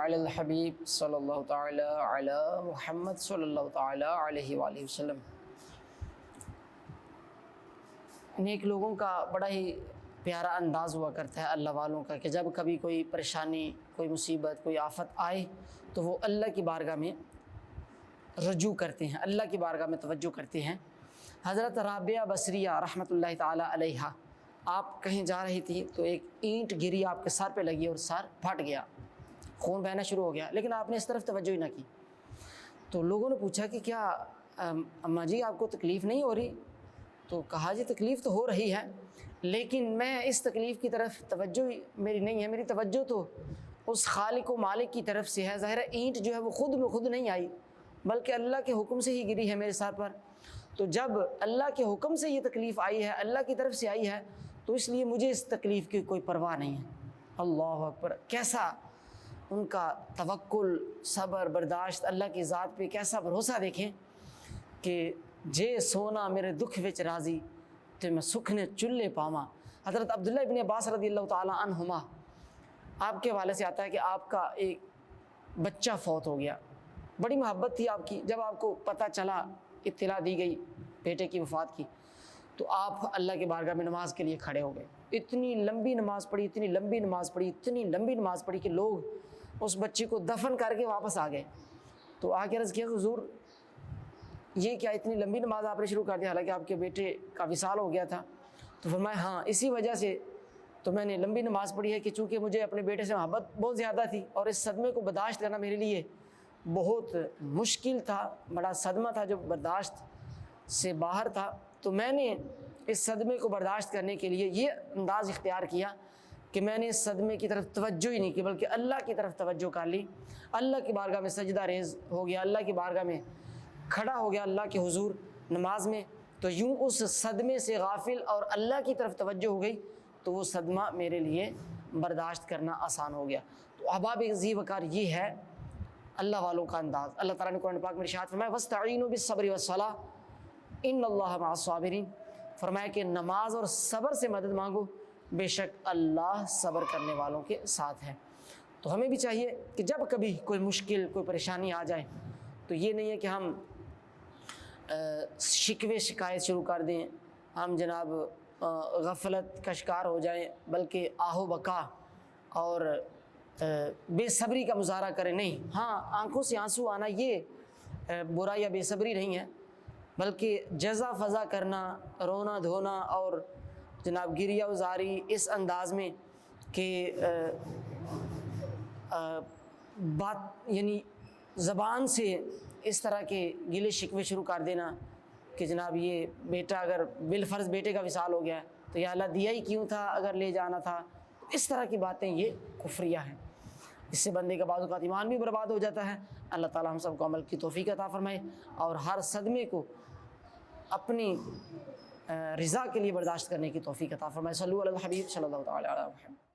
علی الحبیب صلی اللہ تعالی علی محمد صلی اللہ تعالی علیہ وآلہ وسلم۔ نیک لوگوں کا بڑا ہی پیارا انداز ہوا کرتا ہے اللہ والوں کا، کہ جب کبھی کوئی پریشانی، کوئی مصیبت، کوئی آفت آئے تو وہ اللہ کی بارگاہ میں رجوع کرتے ہیں، اللہ کی بارگاہ میں توجہ کرتے ہیں۔ حضرت رابعہ بصریہ رحمۃ اللہ تعالی علیہا، آپ کہیں جا رہی تھی تو ایک اینٹ گری آپ کے سر پہ لگی اور سر پھٹ گیا، خون بہنا شروع ہو گیا، لیکن آپ نے اس طرف توجہ ہی نہ کی۔ تو لوگوں نے پوچھا کہ کیا اماں جی آپ کو تکلیف نہیں ہو رہی؟ تو کہا جی تکلیف تو ہو رہی ہے، لیکن میں اس تکلیف کی طرف توجہ میری نہیں ہے، میری توجہ تو اس خالق و مالک کی طرف سے ہے۔ ظاہر اینٹ جو ہے وہ خود میں خود نہیں آئی، بلکہ اللہ کے حکم سے ہی گری ہے میرے سر پر۔ تو جب اللہ کے حکم سے یہ تکلیف آئی ہے، اللہ کی طرف سے آئی ہے، تو اس لیے مجھے اس تکلیف کی کوئی پرواہ نہیں ہے۔ اللہ اکبر! کیسا ان کا توکل، صبر، برداشت، اللہ کی ذات پہ کیسا بھروسہ دیکھیں کہ جے سونا میرے دکھ وچ راضی تو میں سکھ نے چلے پاواں۔ حضرت عبداللہ ابن عباس رضی اللہ تعالی عنہما، آپ کے حوالے سے آتا ہے کہ آپ کا ایک بچہ فوت ہو گیا، بڑی محبت تھی آپ کی۔ جب آپ کو پتہ چلا، اطلاع دی گئی بیٹے کی وفات کی، تو آپ اللہ کے بارگاہ میں نماز کے لیے کھڑے ہو گئے۔ اتنی لمبی نماز پڑھی، اتنی لمبی نماز پڑھی، اتنی لمبی نماز پڑھی کہ لوگ اس بچے کو دفن کر کے واپس آ گئے۔ تو آ کے عرض کیا حضور یہ کیا اتنی لمبی نماز آپ نے شروع کر دی، حالانکہ آپ کے بیٹے کا وصال ہو گیا تھا؟ تو فرمایا ہاں اسی وجہ سے تو میں نے لمبی نماز پڑھی ہے کہ چونکہ مجھے اپنے بیٹے سے محبت بہت زیادہ تھی، اور اس صدمے کو برداشت کرنا میرے لیے بہت مشکل تھا، بڑا صدمہ تھا جو برداشت سے باہر تھا۔ تو میں نے اس صدمے کو برداشت کرنے کے لیے یہ انداز اختیار کیا کہ میں نے اس صدمے کی طرف توجہ ہی نہیں کی، بلکہ اللہ کی طرف توجہ کر لی۔ اللہ کی بارگاہ میں سجدہ ریز ہو گیا، اللہ کی بارگاہ میں کھڑا ہو گیا اللہ کے حضور نماز میں۔ تو یوں اس صدمے سے غافل اور اللہ کی طرف توجہ ہو گئی، تو وہ صدمہ میرے لیے برداشت کرنا آسان ہو گیا۔ تو احباب ذی وقار یہ ہے اللہ والوں کا انداز۔ اللہ تعالیٰ نے قرآن پاک میں ارشاد فرمایا وَاسْتَعِینُوا بِالصَّبْرِ وَالصَّلَاةِ إِنَّ اللَّهَ مَعَ الصَّابِرِينَ، فرمایا کہ نماز اور صبر سے مدد مانگو، بے شک اللہ صبر کرنے والوں کے ساتھ ہے۔ تو ہمیں بھی چاہیے کہ جب کبھی کوئی مشکل، کوئی پریشانی آ جائے تو یہ نہیں ہے کہ ہم شکوے شکایت شروع کر دیں، ہم جناب غفلت کا شکار ہو جائیں، بلکہ آہ و بکا اور بے صبری کا مظاہرہ کریں۔ نہیں، ہاں آنکھوں سے آنسو آنا یہ برا یا بے صبری نہیں ہے، بلکہ جزا فضا کرنا، رونا دھونا اور جناب گریہ وزاری اس انداز میں کہ بات یعنی زبان سے اس طرح کے گلے شکوے شروع کر دینا کہ جناب یہ بیٹا اگر بالفرض بیٹے کا وصال ہو گیا تو یا اللہ دیا ہی کیوں تھا اگر لے جانا تھا، اس طرح کی باتیں یہ کفریہ ہیں۔ اس سے بندے کا بعض اوقات ایمان بھی برباد ہو جاتا ہے۔ اللہ تعالیٰ ہم سب کو عمل کی توفیق عطا فرمائے اور ہر صدمے کو اپنی رضا کے لیے برداشت کرنے کی توفیق عطا فرمائے۔ صلو علی الحبیب صلی اللہ تعالی علیہ وسلم۔